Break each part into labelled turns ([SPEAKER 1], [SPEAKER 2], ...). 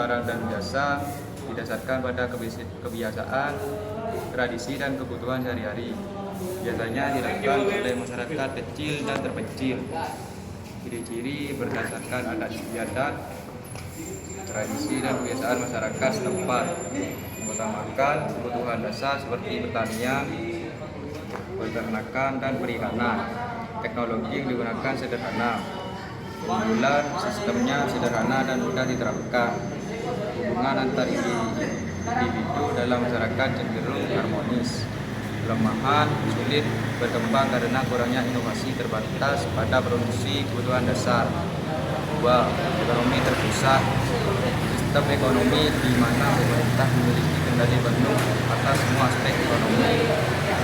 [SPEAKER 1] barang dan jasa didasarkan pada kebiasaan, tradisi, dan kebutuhan sehari-hari. Biasanya dilakukan oleh masyarakat kecil dan terpencil. Ciri-ciri berdasarkan adat istiadat, tradisi, dan kebiasaan masyarakat setempat, mengutamakan kebutuhan dasar seperti pertanian, peternakan, dan perikanan. Teknologi yang digunakan sederhana. Keunggulan sistemnya sederhana dan mudah diterapkan. Hubungan antar individu dalam masyarakat cenderung harmonis. Kelemahan sulit berkembang karena kurangnya inovasi, terbatas pada produksi kebutuhan dasar. 2. Ekonomi terpusat. Sistem ekonomi di mana pemerintah memiliki kendali penuh atas semua aspek ekonomi,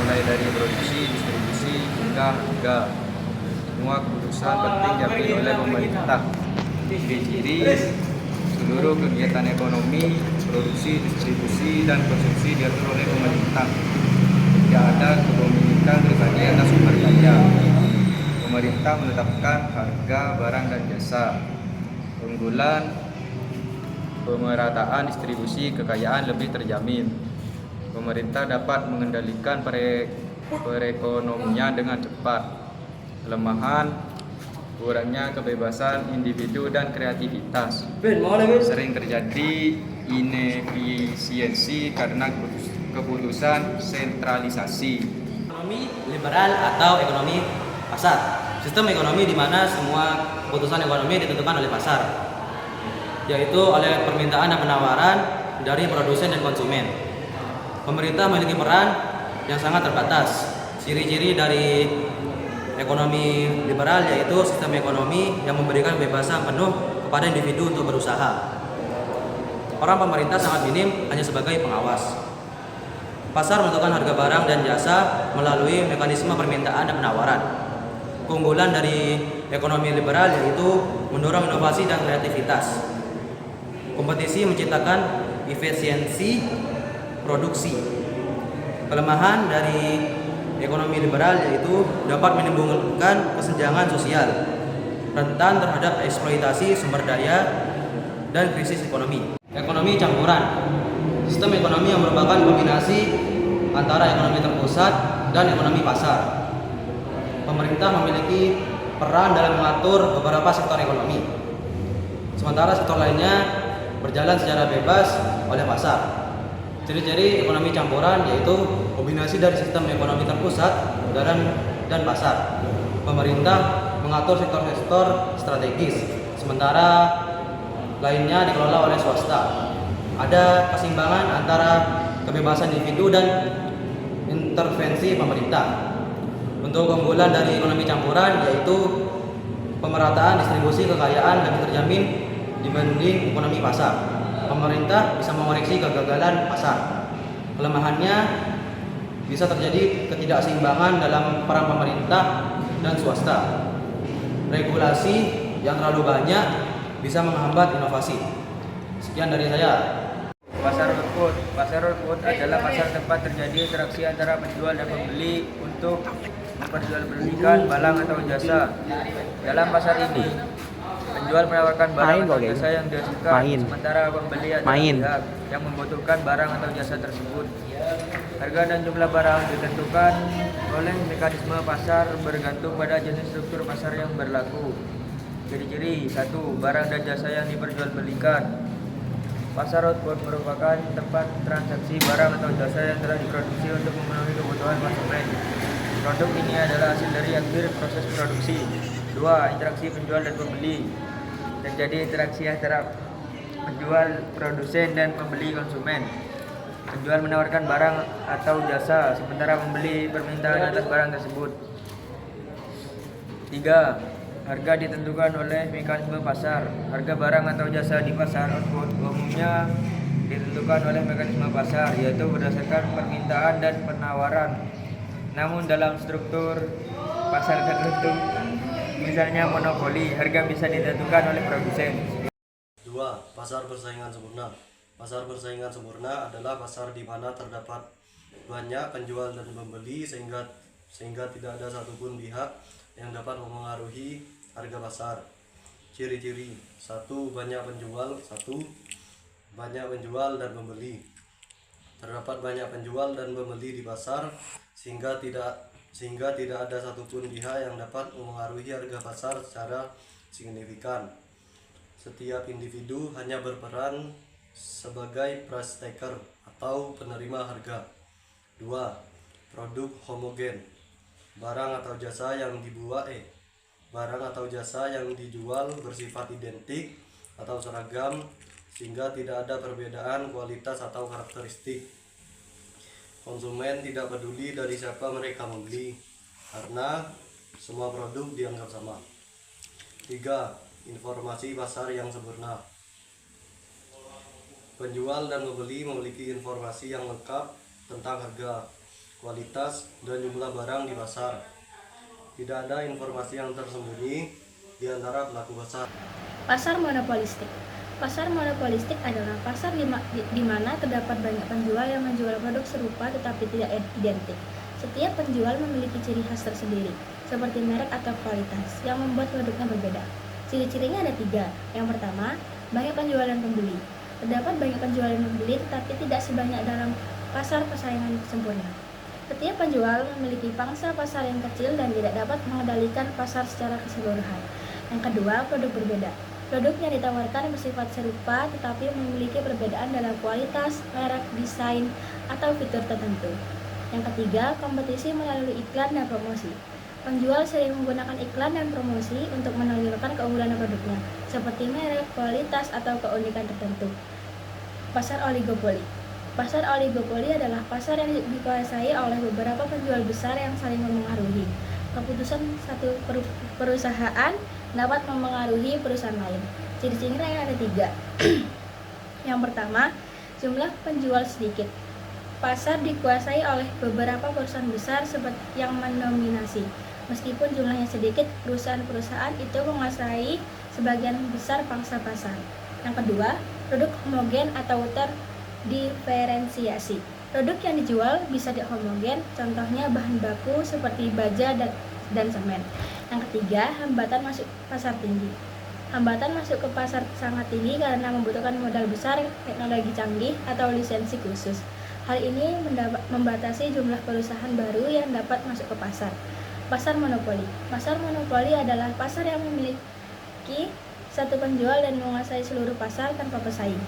[SPEAKER 1] mulai dari produksi, distribusi, hingga harga. Semua keputusan penting diambil oleh pemerintah. Ciri-ciri seluruh kegiatan ekonomi, produksi, distribusi, dan konsumsi diatur oleh pemerintah. Tidak ada kepemilikan pribadi atas sumber daya. Pemerintah menetapkan harga barang dan jasa. Keunggulan, pemerataan distribusi kekayaan lebih terjamin. Pemerintah dapat mengendalikan perekonomian dengan cepat. Kelemahan, kurangnya kebebasan individu dan kreativitas. Sering terjadi inefisiensi karena keputusan sentralisasi.
[SPEAKER 2] Ekonomi liberal atau ekonomi pasar. Sistem ekonomi di mana semua keputusan ekonomi ditentukan oleh pasar, yaitu oleh permintaan dan penawaran dari produsen dan konsumen. Pemerintah memiliki peran yang sangat terbatas. Ciri-ciri dari ekonomi liberal yaitu sistem ekonomi yang memberikan kebebasan penuh kepada individu untuk berusaha. Peran pemerintah sangat minim, hanya sebagai pengawas. Pasar menentukan harga barang dan jasa melalui mekanisme permintaan dan penawaran. Keunggulan dari ekonomi liberal yaitu mendorong inovasi dan kreativitas. Kompetisi menciptakan efisiensi produksi. Kelemahan dari ekonomi liberal yaitu dapat menimbulkan kesenjangan sosial, rentan terhadap eksploitasi sumber daya, dan krisis ekonomi. Ekonomi campuran. Sistem ekonomi yang merupakan kombinasi antara ekonomi terpusat dan ekonomi pasar. Pemerintah memiliki peran dalam mengatur beberapa sektor ekonomi, sementara sektor lainnya berjalan secara bebas oleh pasar. Ciri-ciri ekonomi campuran yaitu kombinasi dari sistem ekonomi terpusat dan pasar. Pemerintah mengatur sektor-sektor strategis, sementara lainnya dikelola oleh swasta. Ada keseimbangan antara kebebasan individu dan intervensi pemerintah. Untuk keunggulan dari ekonomi campuran yaitu pemerataan distribusi kekayaan lebih terjamin dibanding ekonomi pasar. Pemerintah bisa mengoreksi kegagalan pasar. Kelemahannya bisa terjadi ketidakseimbangan dalam peran pemerintah dan swasta. Regulasi yang terlalu banyak bisa menghambat inovasi. Sekian dari saya.
[SPEAKER 3] Pasar Roadfood adalah pasar tempat terjadi interaksi antara penjual dan pembeli untuk memperjualbelikan barang atau jasa. Dalam pasar ini, penjual menawarkan barang atau jasa yang dihasilkan, sementara pembeli adalah pihak yang membutuhkan barang atau jasa tersebut. Harga dan jumlah barang ditentukan oleh mekanisme pasar bergantung pada jenis struktur pasar yang berlaku. Ciri-ciri: 1. Barang dan jasa yang diperjualbelikan. Pasar Roadfood merupakan tempat transaksi barang atau jasa yang telah diproduksi untuk memenuhi kebutuhan konsumen. Produk ini adalah hasil dari akhir proses produksi. 2. Interaksi penjual dan pembeli. Terjadi interaksi antara penjual, produsen, dan pembeli konsumen. Penjual menawarkan barang atau jasa, sementara pembeli permintaan atas barang tersebut. 3. Harga ditentukan oleh mekanisme pasar. Harga barang atau jasa di pasar Roadfood umumnya ditentukan oleh mekanisme pasar, yaitu berdasarkan permintaan dan penawaran. Namun dalam struktur pasar tertentu, misalnya monopoli, harga bisa ditentukan oleh produsen.
[SPEAKER 4] 2. Pasar persaingan sempurna. Pasar persaingan sempurna adalah pasar di mana terdapat banyak penjual dan pembeli sehingga tidak ada satupun pihak yang dapat mempengaruhi harga pasar. Ciri-ciri: 1. Banyak penjual. 1. banyak penjual dan pembeli. Terdapat banyak penjual dan pembeli di pasar sehingga tidak ada satupun pihak yang dapat memengaruhi harga pasar secara signifikan. Setiap individu hanya berperan sebagai price taker atau penerima harga. 2. Produk homogen. Barang atau jasa yang dijual bersifat identik atau seragam sehingga tidak ada perbedaan kualitas atau karakteristik. Konsumen tidak peduli dari siapa mereka membeli karena semua produk dianggap sama. 3. Informasi pasar yang sempurna. Penjual dan pembeli memiliki informasi yang lengkap tentang harga, kualitas, dan jumlah barang di pasar. Tidak ada informasi yang tersembunyi di antara pelaku pasar.
[SPEAKER 5] Pasar monopolistik. Pasar monopolistik adalah pasar di mana terdapat banyak penjual yang menjual produk serupa tetapi tidak identik. Setiap penjual memiliki ciri khas tersendiri, seperti merek atau kualitas, yang membuat produknya berbeda. Ciri-cirinya ada 3. Yang pertama, banyak penjual dan pembeli. Terdapat banyak penjual dan pembeli tetapi tidak sebanyak dalam pasar persaingan sempurna. Setiap penjual memiliki pangsa pasar yang kecil dan tidak dapat mengendalikan pasar secara keseluruhan. Yang kedua, produk berbeda. Produk yang ditawarkan bersifat serupa tetapi memiliki perbedaan dalam kualitas, merek, desain, atau fitur tertentu. Yang ketiga, kompetisi melalui iklan dan promosi. Penjual sering menggunakan iklan dan promosi untuk menonjolkan keunggulan produknya, seperti merek, kualitas, atau keunikan tertentu. Pasar oligopoli. Pasar oligopoli adalah pasar yang dikuasai oleh beberapa penjual besar yang saling memengaruhi. Keputusan satu perusahaan dapat memengaruhi perusahaan lain. Ciri-cirinya ada 3. Yang pertama, jumlah penjual sedikit. Pasar dikuasai oleh beberapa perusahaan besar yang mendominasi. Meskipun jumlahnya sedikit, perusahaan-perusahaan itu menguasai sebagian besar pangsa pasar. Yang kedua, produk homogen atau terdiferensiasi. Produk yang dijual bisa homogen, contohnya bahan baku seperti baja dan semen. Yang ketiga, hambatan masuk pasar tinggi. Hambatan masuk ke pasar sangat tinggi karena membutuhkan modal besar, teknologi canggih, atau lisensi khusus. Hal ini membatasi jumlah perusahaan baru yang dapat masuk ke pasar. Pasar monopoli. Pasar monopoli adalah pasar yang memiliki satu penjual dan menguasai seluruh pasar tanpa pesaing.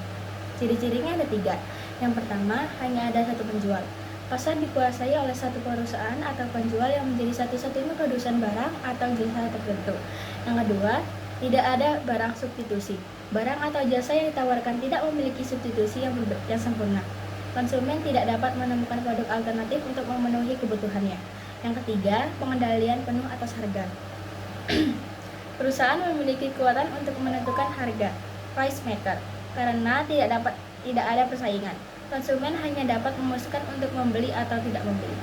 [SPEAKER 5] Ciri-cirinya ada 3. Yang pertama, hanya ada satu penjual. Pasar dikuasai oleh satu perusahaan atau penjual yang menjadi satu-satunya produsen barang atau jasa tertentu. Yang kedua, tidak ada barang substitusi. Barang atau jasa yang ditawarkan tidak memiliki substitusi yang sempurna. Konsumen tidak dapat menemukan produk alternatif untuk memenuhi kebutuhannya. Yang ketiga, pengendalian penuh atas harga. Perusahaan memiliki kekuatan untuk menentukan harga, price maker, karena tidak ada persaingan. Konsumen hanya dapat memutuskan untuk membeli atau tidak membeli.